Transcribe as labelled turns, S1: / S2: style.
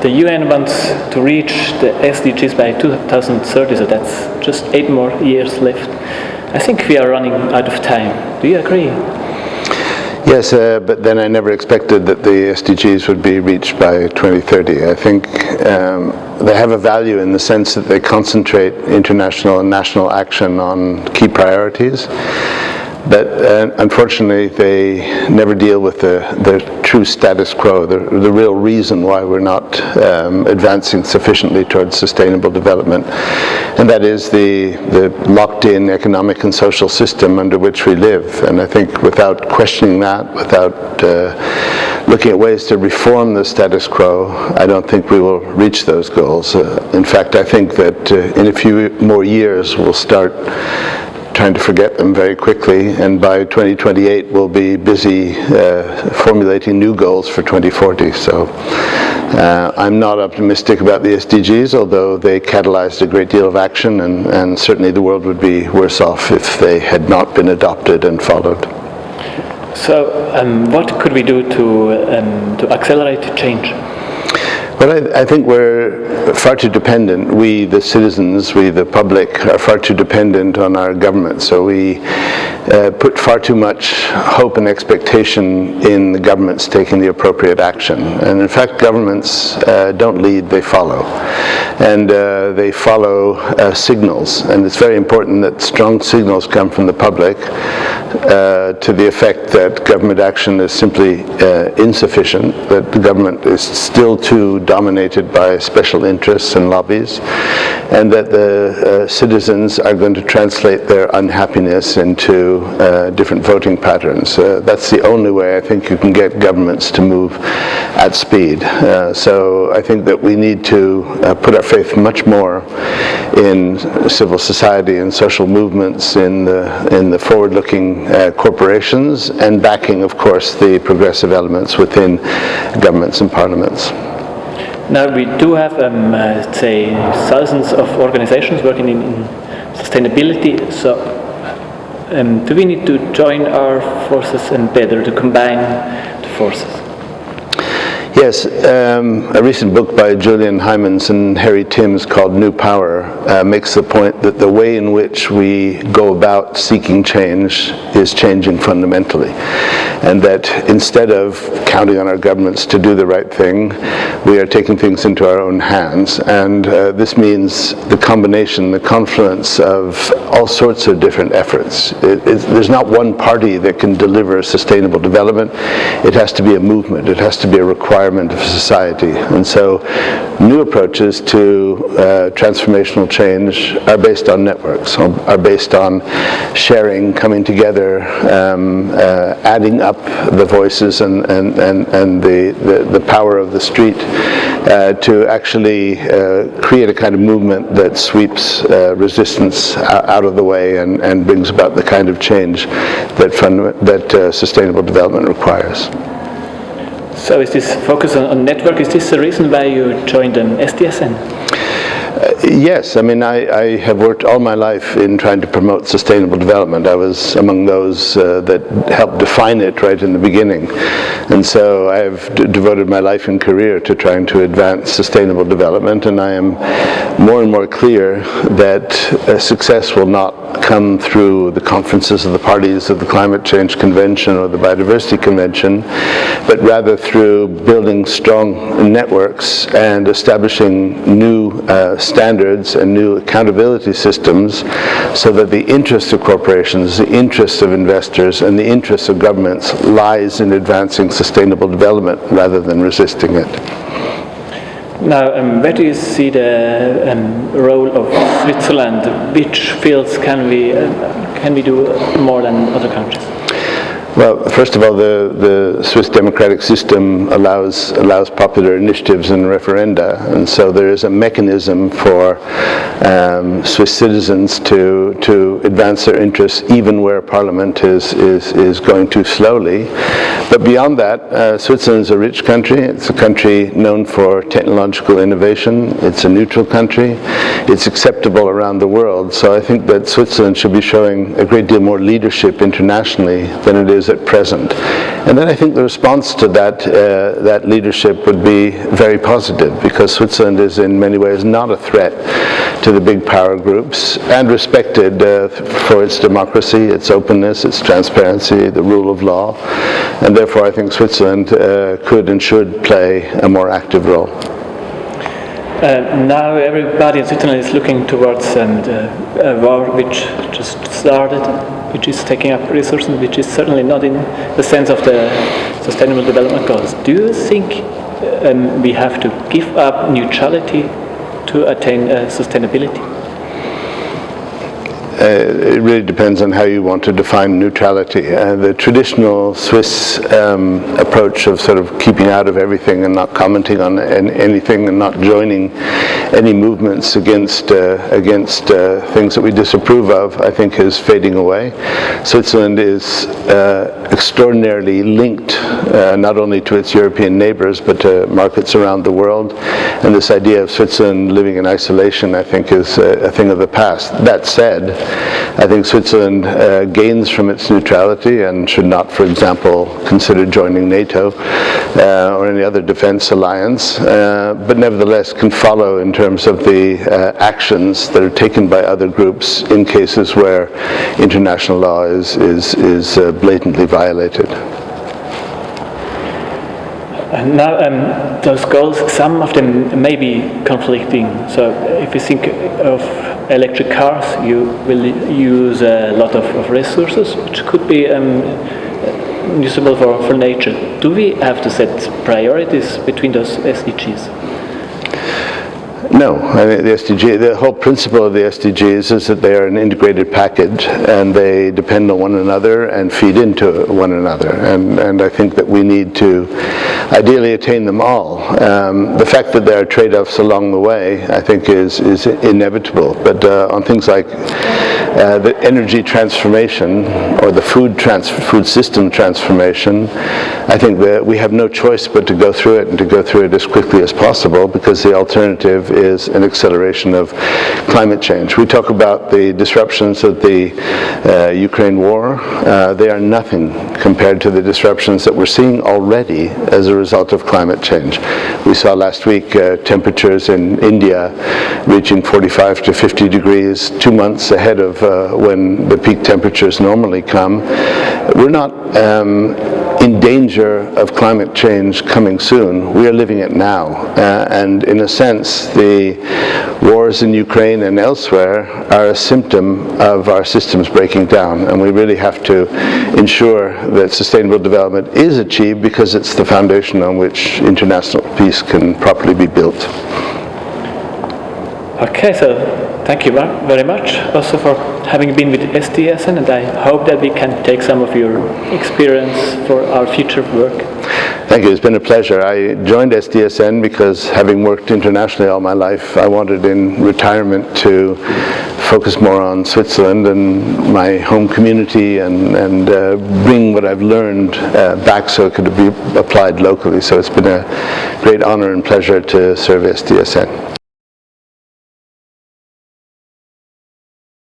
S1: the UN wants to reach the SDGs by 2030, so that's just 8 more years left. I think we are running out of time. Do you agree?
S2: Yes, but then I never expected that the SDGs would be reached by 2030. I think they have a value in the sense that they concentrate international and national action on key priorities. But unfortunately, they never deal with the true status quo, the real reason why we're not advancing sufficiently towards sustainable development. And that is the locked-in economic and social system under which we live. And I think without questioning that, without looking at ways to reform the status quo, I don't think we will reach those goals. In fact, I think that in a few more years, we'll start trying to forget them very quickly, and by 2028 we'll be busy formulating new goals for 2040. So I'm not optimistic about the SDGs, although they catalyzed a great deal of action, and certainly the world would be worse off if they had not been adopted and followed.
S1: So what could we do to accelerate change?
S2: Well, I think we're far too dependent. We, the citizens, we, the public, are far too dependent on our government. So we put far too much hope and expectation in the governments taking the appropriate action. And in fact, governments don't lead, they follow. And they follow signals. And it's very important that strong signals come from the public to the effect that government action is simply insufficient, that the government is still too dominated by special interests and lobbies, and that the citizens are going to translate their unhappiness into different voting patterns. That's the only way I think you can get governments to move at speed. So I think that we need to put our faith much more in civil society and social movements, in the forward-looking corporations, and backing, of course, the progressive elements within governments and parliaments.
S1: Now we do have, let's say, thousands of organizations working in sustainability. So do we need to join our forces and better to combine the forces?
S2: Yes, a recent book by Julian Hymans and Harry Timms called New Power makes the point that the way in which we go about seeking change is changing fundamentally. And that instead of counting on our governments to do the right thing, we are taking things into our own hands. And this means the combination, the confluence of all sorts of different efforts. There's not one party that can deliver sustainable development. It has to be a movement. It has to be a requirement of society. And so new approaches to transformational change are based on networks, are based on sharing, coming together, adding up the voices and the power of the street to actually create a kind of movement that sweeps resistance out of the way and brings about the kind of change that sustainable development requires.
S1: So is this focus on network, is this the reason why you joined an SDSN?
S2: Yes, I mean, I have worked all my life in trying to promote sustainable development. I was among those that helped define it right in the beginning. And so I have devoted my life and career to trying to advance sustainable development, and I am more and more clear that success will not come through the conferences of the parties of the Climate Change Convention or the Biodiversity Convention, but rather through building strong networks and establishing new standards and new accountability systems so that the interests of corporations, the interests of investors, and the interests of governments lies in advancing sustainable development rather than resisting it.
S1: Now, where do you see the role of Switzerland? Which fields can we do more than other countries?
S2: Well, first of all, the Swiss democratic system allows popular initiatives and referenda, and so there is a mechanism for Swiss citizens to advance their interests even where Parliament is going too slowly. But beyond that, Switzerland is a rich country. It's a country known for technological innovation. It's a neutral country. It's acceptable around the world. So I think that Switzerland should be showing a great deal more leadership internationally than it is is at present. And then I think the response to that leadership would be very positive, because Switzerland is in many ways not a threat to the big power groups, and respected for its democracy, its openness, its transparency, the rule of law, and therefore I think Switzerland could and should play a more active role.
S1: Now everybody in Switzerland is looking towards a war which just started, which is taking up resources, which is certainly not in the sense of the Sustainable Development Goals. Do you think we have to give up neutrality to attain sustainability?
S2: It really depends on how you want to define neutrality. The traditional Swiss approach of sort of keeping out of everything and not commenting on anything and not joining any movements against things that we disapprove of, I think is fading away. Switzerland is extraordinarily linked not only to its European neighbors but to markets around the world, and this idea of Switzerland living in isolation, I think, is a thing of the past. That said, I think Switzerland gains from its neutrality and should not, for example, consider joining NATO or any other defense alliance, but nevertheless can follow in terms of the actions that are taken by other groups in cases where international law is blatantly violated.
S1: And now those goals, some of them may be conflicting. So if you think of electric cars, you will use a lot of resources, which could be usable for nature. Do we have to set priorities between those SDGs?
S2: No, I mean, the whole principle of the SDGs is that they are an integrated package, and they depend on one another and feed into one another. And I think that we need to ideally attain them all. The fact that there are trade-offs along the way, I think, is inevitable. But on things like the energy transformation or the food system transformation, I think that we have no choice but to go through it, and to go through it as quickly as possible, because the alternative is an acceleration of climate change. We talk about the disruptions of the Ukraine war. They are nothing compared to the disruptions that we're seeing already as a result of climate change. We saw last week temperatures in India reaching 45 to 50 degrees 2 months ahead of when the peak temperatures normally come. We're not in danger of climate change coming soon. We are living it now. And in a sense, the wars in Ukraine and elsewhere are a symptom of our systems breaking down. And we really have to ensure that sustainable development is achieved, because it's the foundation on which international peace can properly be built.
S1: Okay, so thank you very much also for having been with SDSN, and I hope that we can take some of your experience for our future work.
S2: Thank you, it's been a pleasure. I joined SDSN because, having worked internationally all my life, I wanted in retirement to focus more on Switzerland and my home community, and bring what I've learned back so it could be applied locally. So it's been a great honor and pleasure to serve SDSN.